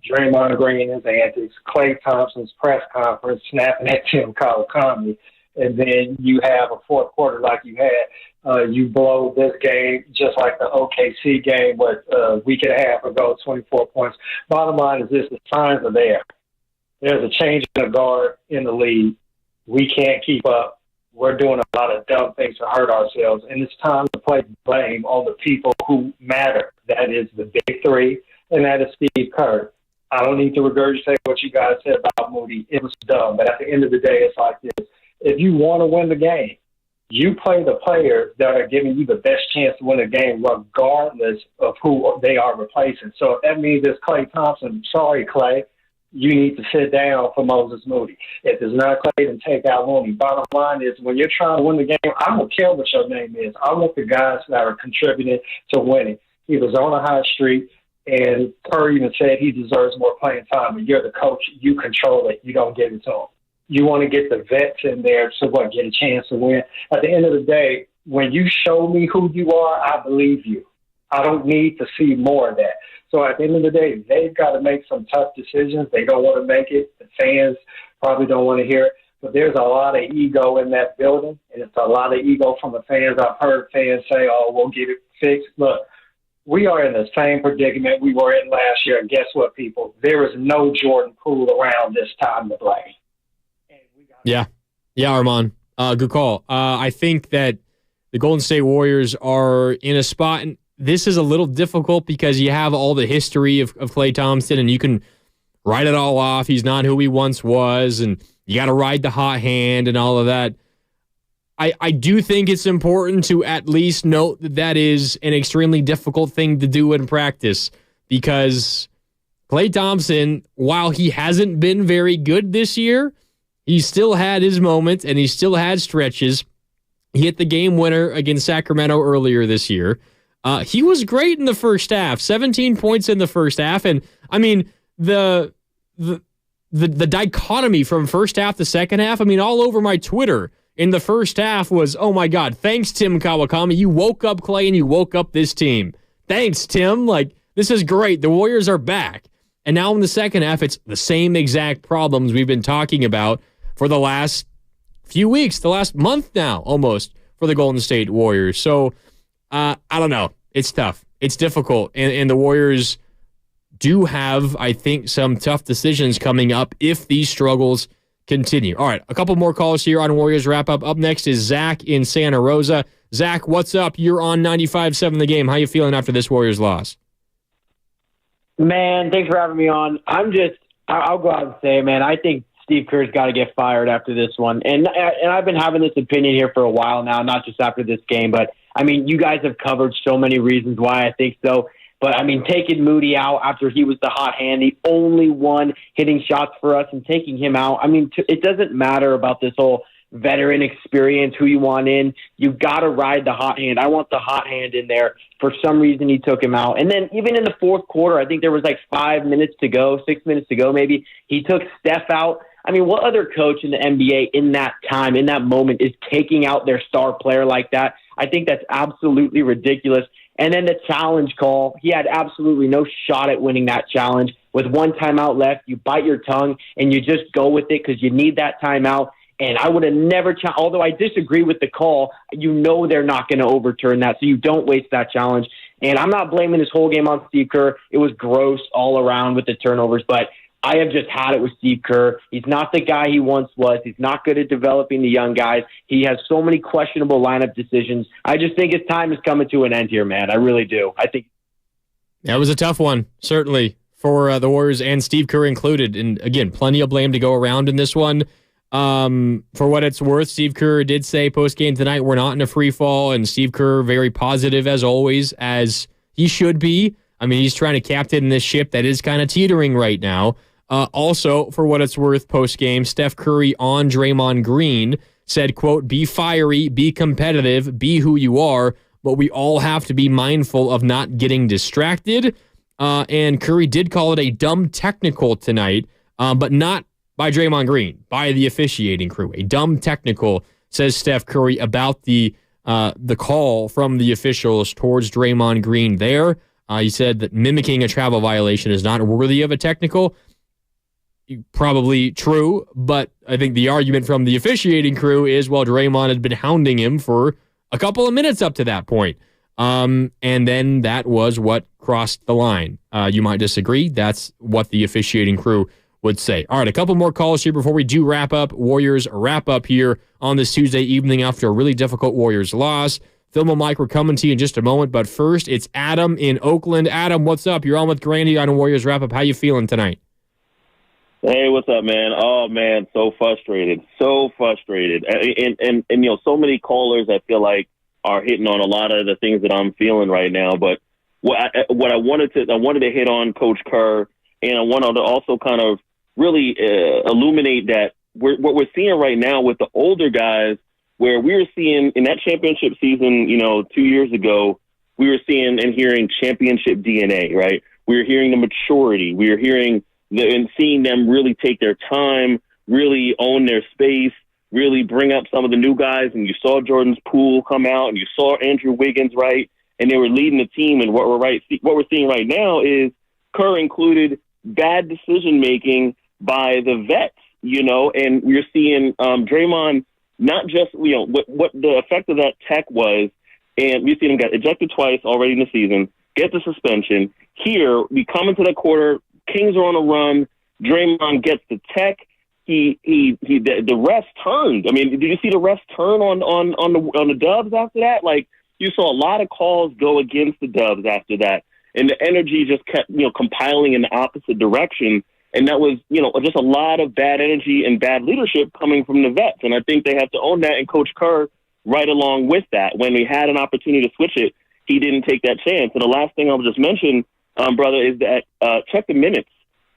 Draymond Green, his antics, Klay Thompson's press conference snapping at Tim Kawakami, and then you have a fourth quarter like you had. You blow this game just like the OKC game, a week and a half ago, 24 points. Bottom line is this, the signs are there. There's a change in the guard in the league. We can't keep up. We're doing a lot of dumb things to hurt ourselves, and it's time to place blame on the people who matter. That is the big 3, and that is Steve Kerr. I don't need to regurgitate what you guys said about Moody. It was dumb, but at the end of the day, it's like this. If you want to win the game, you play the players that are giving you the best chance to win a game regardless of who they are replacing. So if that means it's Klay Thompson, sorry, Klay, you need to sit down for Moses Moody. If it's not Klay, then take out Moody. Bottom line is when you're trying to win the game, I don't care what your name is. I want the guys that are contributing to winning. He was on a hot streak, and Kerr even said he deserves more playing time. But you're the coach. You control it. You don't give it to him. You want to get the vets in there to get a chance to win. At the end of the day, when you show me who you are, I believe you. I don't need to see more of that. So at the end of the day, they've got to make some tough decisions. They don't want to make it. The fans probably don't want to hear it. But there's a lot of ego in that building, and it's a lot of ego from the fans. I've heard fans say, we'll get it fixed. Look, we are in the same predicament we were in last year. And guess what, people? There is no Jordan Poole around this time to blame. Yeah, Armand. Good call. I think that the Golden State Warriors are in a spot, and this is a little difficult because you have all the history of Klay Thompson, and you can write it all off. He's not who he once was, and you got to ride the hot hand and all of that. I do think it's important to at least note that is an extremely difficult thing to do in practice because Klay Thompson, while he hasn't been very good this year, he still had his moments, and he still had stretches. He hit the game winner against Sacramento earlier this year. He was great in the first half, 17 points in the first half. And, I mean, the dichotomy from first half to second half, I mean, all over my Twitter in the first half was, oh, my God, thanks, Tim Kawakami. You woke up Klay, and you woke up this team. Thanks, Tim. This is great. The Warriors are back. And now in the second half, it's the same exact problems we've been talking about for the last few weeks, the last month now, almost, for the Golden State Warriors. So, I don't know. It's tough. It's difficult. And the Warriors do have, I think, some tough decisions coming up if these struggles continue. All right, a couple more calls here on Warriors Wrap-Up. Up next is Zach in Santa Rosa. Zach, what's up? You're on 95.7 The Game. How you feeling after this Warriors loss? Man, thanks for having me on. I'll go out and say, man, I think Steve Kerr's got to get fired after this one. And I've been having this opinion here for a while now, not just after this game. But, I mean, you guys have covered so many reasons why I think so. But, I mean, taking Moody out after he was the hot hand, the only one hitting shots for us, and taking him out, I mean, it doesn't matter about this whole veteran experience, who you want in. You got to ride the hot hand. I want the hot hand in there. For some reason, he took him out. And then even in the fourth quarter, I think there was like 6 minutes to go maybe, he took Steph out. I mean, what other coach in the NBA in that time, in that moment, is taking out their star player like that? I think that's absolutely ridiculous. And then the challenge call, he had absolutely no shot at winning that challenge. With one timeout left, you bite your tongue and you just go with it because you need that timeout. And I would have never, although I disagree with the call, you know they're not going to overturn that, so you don't waste that challenge. And I'm not blaming this whole game on Steve Kerr. It was gross all around with the turnovers, but I have just had it with Steve Kerr. He's not the guy he once was. He's not good at developing the young guys. He has so many questionable lineup decisions. I just think his time is coming to an end here, man. I really do. I think that was a tough one, certainly, for the Warriors and Steve Kerr included. And again, plenty of blame to go around in this one. For what it's worth, Steve Kerr did say post-game tonight, we're not in a free fall, and Steve Kerr very positive as always, as he should be. I mean, he's trying to captain this ship that is kind of teetering right now. Also, for what it's worth, post-game, Steph Curry on Draymond Green said, quote, be fiery, be competitive, be who you are, but we all have to be mindful of not getting distracted. And Curry did call it a dumb technical tonight, but not by Draymond Green, by the officiating crew. A dumb technical, says Steph Curry, about the call from the officials towards Draymond Green there. He said that mimicking a travel violation is not worthy of a technical. Probably true, but I think the argument from the officiating crew is, well, Draymond had been hounding him for a couple of minutes up to that point. And then that was what crossed the line. You might disagree. That's what the officiating crew would say. All right, a couple more calls here before we do wrap up. Warriors wrap up here on this Tuesday evening after a really difficult Warriors loss. Phil and Mike, we're coming to you in just a moment, but first, it's Adam in Oakland. Adam, what's up? You're on with Grandy on Warriors wrap up. How you feeling tonight? Hey, what's up, man? Oh, man, so frustrated. And you know, so many callers I feel like are hitting on a lot of the things that I'm feeling right now. But what I wanted to hit on Coach Kerr, and I wanted to also kind of really illuminate that what we're seeing right now with the older guys, where we were seeing in that championship season, 2 years ago, we were seeing and hearing championship DNA, right? We were hearing the maturity. We were hearing and seeing them really take their time, really own their space, really bring up some of the new guys. And you saw Jordan's Poole come out, and you saw Andrew Wiggins, right? And they were leading the team. And what we're seeing right now is Kerr included bad decision making by the vets, and we're seeing Draymond not just what the effect of that tech was, and we've seen him get ejected twice already in the season, get the suspension. Here we come into the quarter. Kings are on a run. Draymond gets the tech. The refs turned. I mean, did you see the refs turn on the Dubs after that? Like, you saw a lot of calls go against the Dubs after that, and the energy just kept compiling in the opposite direction. And that was just a lot of bad energy and bad leadership coming from the vets. And I think they have to own that. And Coach Kerr, right along with that, when we had an opportunity to switch it, he didn't take that chance. And the last thing I'll just mention, brother, is that check the minutes.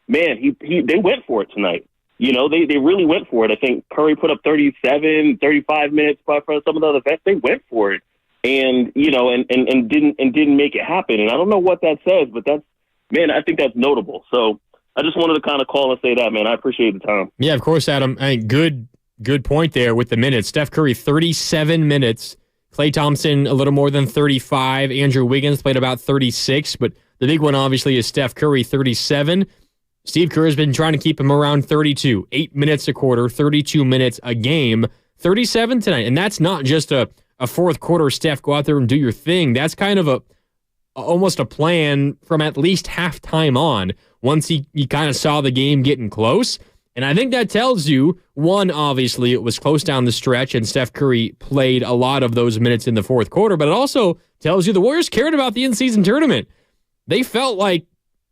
Man, they went for it tonight. They really went for it. I think Curry put up 37, 35 minutes for some of the other vets. They went for it, and didn't make it happen. And I don't know what that says, but I think that's notable. So I just wanted to kind of call and say that, man. I appreciate the time. Yeah, of course, Adam. Good point there with the minutes. Steph Curry, 37 minutes. Klay Thompson, a little more than 35. Andrew Wiggins played about 36, but the big one, obviously, is Steph Curry, 37. Steve Kerr has been trying to keep him around 32, 8 minutes a quarter, 32 minutes a game, 37 tonight. And that's not just a fourth quarter, Steph, go out there and do your thing. That's kind of almost a plan from at least halftime on, once he kind of saw the game getting close. And I think that tells you, one, obviously it was close down the stretch and Steph Curry played a lot of those minutes in the fourth quarter, but it also tells you the Warriors cared about the in-season tournament. They felt like,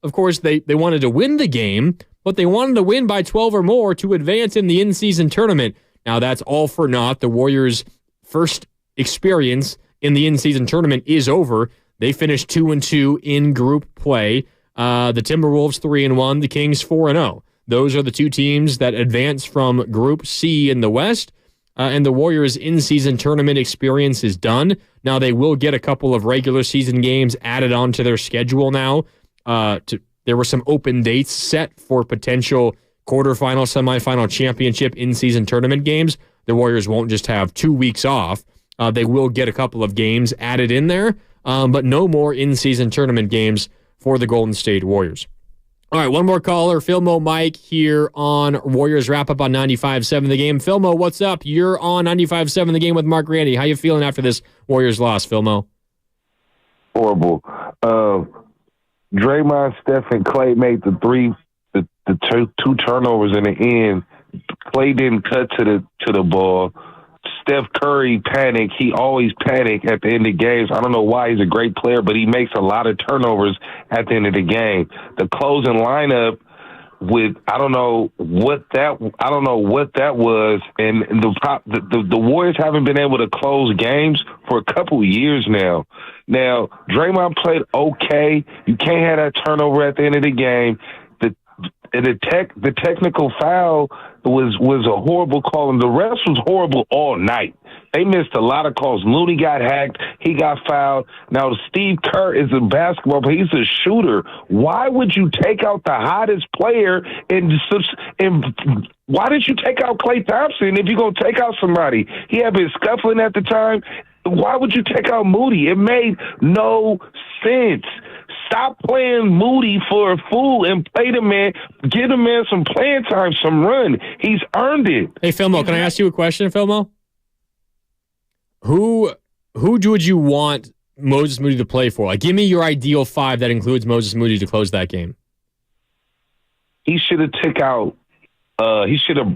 of course, they wanted to win the game, but they wanted to win by 12 or more to advance in the in-season tournament. Now, that's all for naught. The Warriors' first experience in the in-season tournament is over. They finished 2-2 in group play. The Timberwolves 3-1, the Kings 4-0. Those are the two teams that advance from Group C in the West, and the Warriors' in-season tournament experience is done. Now, they will get a couple of regular season games added onto their schedule now. There were some open dates set for potential quarterfinal, semifinal, championship in-season tournament games. The Warriors won't just have 2 weeks off. They will get a couple of games added in there, but no more in-season tournament games for the Golden State Warriors. All right, one more caller. Philmo Mike here on Warriors Wrap-Up on 95.7 The Game. Philmo, what's up? You're on 95.7 The Game with Mark Randy. How you feeling after this Warriors loss, Philmo? Horrible. Draymond, Steph, and Clay made the two turnovers in the end. Clay didn't cut to the ball. Steph Curry panicked. He always panicked at the end of games. I don't know why. He's a great player, but he makes a lot of turnovers at the end of the game. The closing lineup with I don't know what that was, and the Warriors haven't been able to close games for a couple of years now. Now Draymond played okay. You can't have that turnover at the end of the game. The technical foul was a horrible call, and the rest was horrible all night. They missed a lot of calls. Looney got hacked. He got fouled. Now, Steve Kerr is a basketball player. He's a shooter. Why would you take out the hottest player? And why did you take out Klay Thompson if you're going to take out somebody? He had been scuffling at the time. Why would you take out Moody? It made no sense. Stop playing Moody for a fool and play the man. Give the man some playing time, some run. He's earned it. Hey, Philmo, can I ask you a question, Philmo? Who would you want Moses Moody to play for? Like, give me your ideal five that includes Moses Moody to close that game. He should have took out. He should have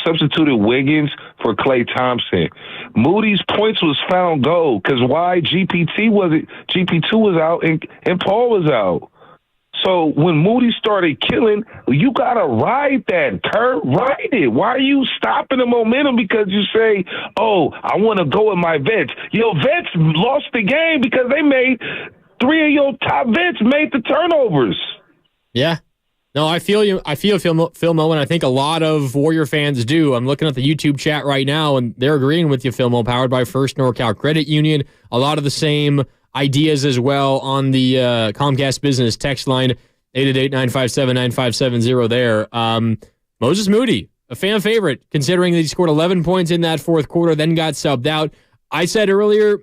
substituted Wiggins for Klay Thompson. Moody's points was found gold because why? GP2 was out and Paul was out. So when Moody started killing, you gotta ride that, Kerr. Ride it. Why are you stopping the momentum because you say, "Oh, I want to go with my vets"? Your vets lost the game because they made three of your top vets made the turnovers. Yeah. No, I feel you. I feel Philmo, and I think a lot of Warrior fans do. I'm looking at the YouTube chat right now, and they're agreeing with you, Philmo, powered by First NorCal Credit Union. A lot of the same ideas as well on the Comcast Business text line, 888-957-9570 there. Moses Moody, a fan favorite, considering that he scored 11 points in that fourth quarter, then got subbed out. I said earlier,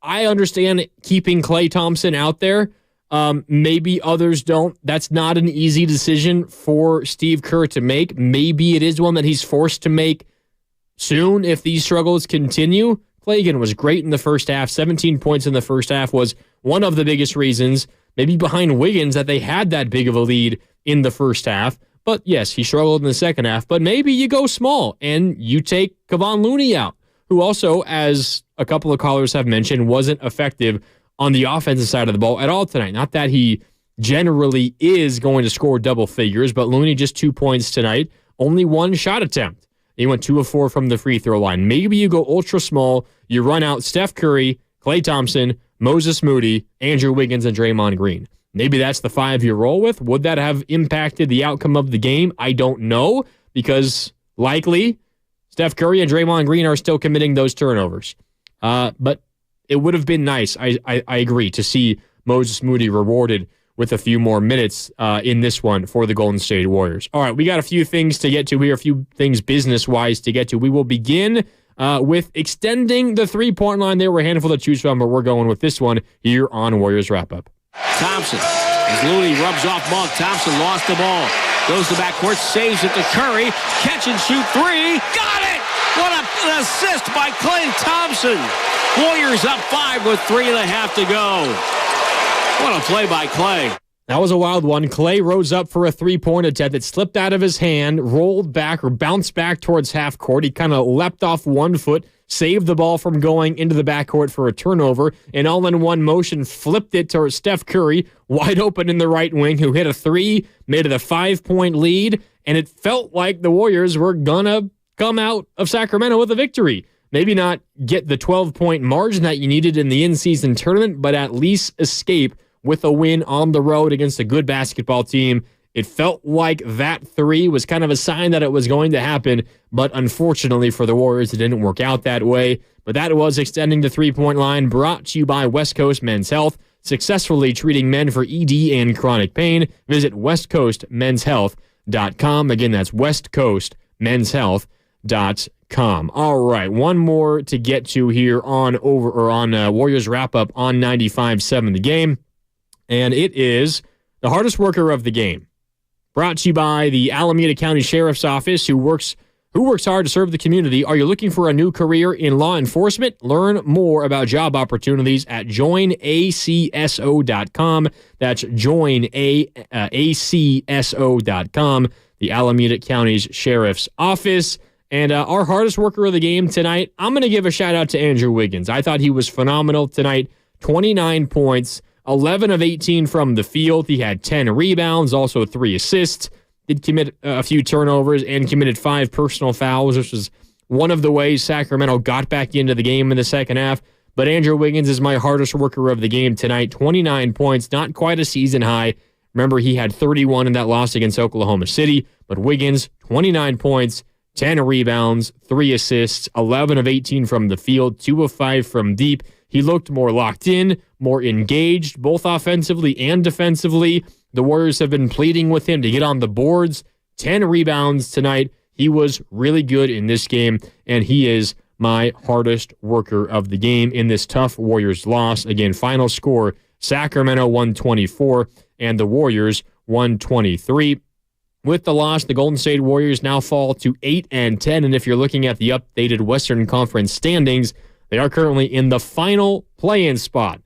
I understand keeping Klay Thompson out there. Maybe others don't. That's not an easy decision for Steve Kerr to make. Maybe it is one that he's forced to make soon if these struggles continue. Klay again was great in the first half. 17 points in the first half was one of the biggest reasons, maybe behind Wiggins, that they had that big of a lead in the first half. But yes, he struggled in the second half. But maybe you go small and you take Kevon Looney out, who also, as a couple of callers have mentioned, wasn't effective on the offensive side of the ball at all tonight. Not that he generally is going to score double figures, but Looney just 2 points tonight, only one shot attempt. He went 2 of 4 from the free throw line. Maybe you go ultra small, you run out Steph Curry, Klay Thompson, Moses Moody, Andrew Wiggins, and Draymond Green. Maybe that's the five you roll with. Would that have impacted the outcome of the game? I don't know, because likely Steph Curry and Draymond Green are still committing those turnovers. But it would have been nice, I agree, to see Moses Moody rewarded with a few more minutes in this one for the Golden State Warriors. All right, we got a few things to get to here, a few things business-wise to get to. We will begin with extending the three-point line. There were a handful to choose from, but we're going with this one here on Warriors Wrap-Up. Thompson As Looney rubs off Monk, Thompson lost the ball. Goes to backcourt, saves it to Curry. Catch and shoot three. Got it! What an assist by Klay Thompson. Warriors up 5 with 3.5 to go. What a play by Klay. That was a wild one. Klay rose up for a three-point attempt that slipped out of his hand, rolled back or bounced back towards half court. He kind of leapt off one foot, saved the ball from going into the backcourt for a turnover, and all in one motion flipped it to Steph Curry, wide open in the right wing, who hit a three, made it a 5-point lead, and it felt like the Warriors were going to come out of Sacramento with a victory. Maybe not get the 12-point margin that you needed in the in-season tournament, but at least escape with a win on the road against a good basketball team. It felt like that three was kind of a sign that it was going to happen, but unfortunately for the Warriors, it didn't work out that way. But that was extending the three-point line, brought to you by West Coast Men's Health, successfully treating men for ED and chronic pain. Visit westcoastmenshealth.com. Again, that's westcoastmenshealth.com. All right, one more to get to here on Warriors wrap-up on 95.7 The Game. And it is the hardest worker of the game. Brought to you by the Alameda County Sheriff's Office, who works hard to serve the community. Are you looking for a new career in law enforcement? Learn more about job opportunities at joinacso.com. That's joinacso.com, the Alameda County's Sheriff's Office. And our hardest worker of the game tonight, I'm going to give a shout-out to Andrew Wiggins. I thought he was phenomenal tonight. 29 points. 11 of 18 from the field. He had 10 rebounds, also 3 assists. Did commit a few turnovers and committed 5 personal fouls, which was one of the ways Sacramento got back into the game in the second half. But Andrew Wiggins is my hardest worker of the game tonight. 29 points, not quite a season high. Remember, he had 31 in that loss against Oklahoma City. But Wiggins, 29 points, 10 rebounds, 3 assists, 11 of 18 from the field, 2 of 5 from deep. He looked more locked in, more engaged, both offensively and defensively. The Warriors have been pleading with him to get on the boards. 10 rebounds tonight. He was really good in this game, and he is my hardest worker of the game in this tough Warriors loss. Again, final score, Sacramento 124 and the Warriors 123. With the loss, the Golden State Warriors now fall to 8-10, and if you're looking at the updated Western Conference standings, they are currently in the final play-in spot,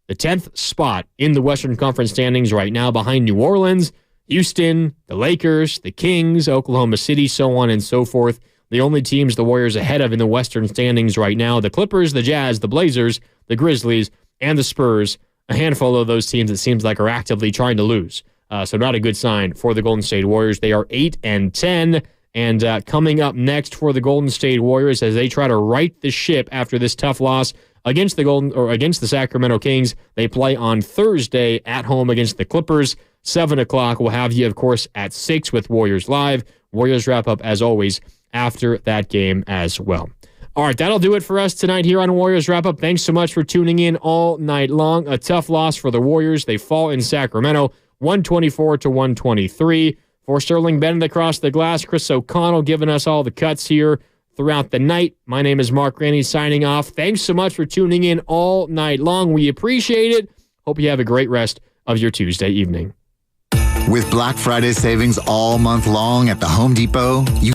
the 10th spot in the Western Conference standings right now, behind New Orleans, Houston, the Lakers, the Kings, Oklahoma City, so on and so forth. The only teams the Warriors ahead of in the Western standings right now, the Clippers, the Jazz, the Blazers, the Grizzlies, and the Spurs. A handful of those teams, it seems like, are actively trying to lose. So not a good sign for the Golden State Warriors. They are 8-10. And coming up next for the Golden State Warriors as they try to right the ship after this tough loss against the Sacramento Kings. They play on Thursday at home against the Clippers. 7 o'clock. We'll have you, of course, at 6 with Warriors Live. Warriors wrap up, as always, after that game as well. All right, that'll do it for us tonight here on Warriors Wrap Up. Thanks so much for tuning in all night long. A tough loss for the Warriors. They fall in Sacramento, 124-123. For Sterling Bennett across the glass, Chris O'Connell giving us all the cuts here throughout the night. My name is Mark Graney signing off. Thanks so much for tuning in all night long. We appreciate it. Hope you have a great rest of your Tuesday evening. With Black Friday savings all month long at the Home Depot, you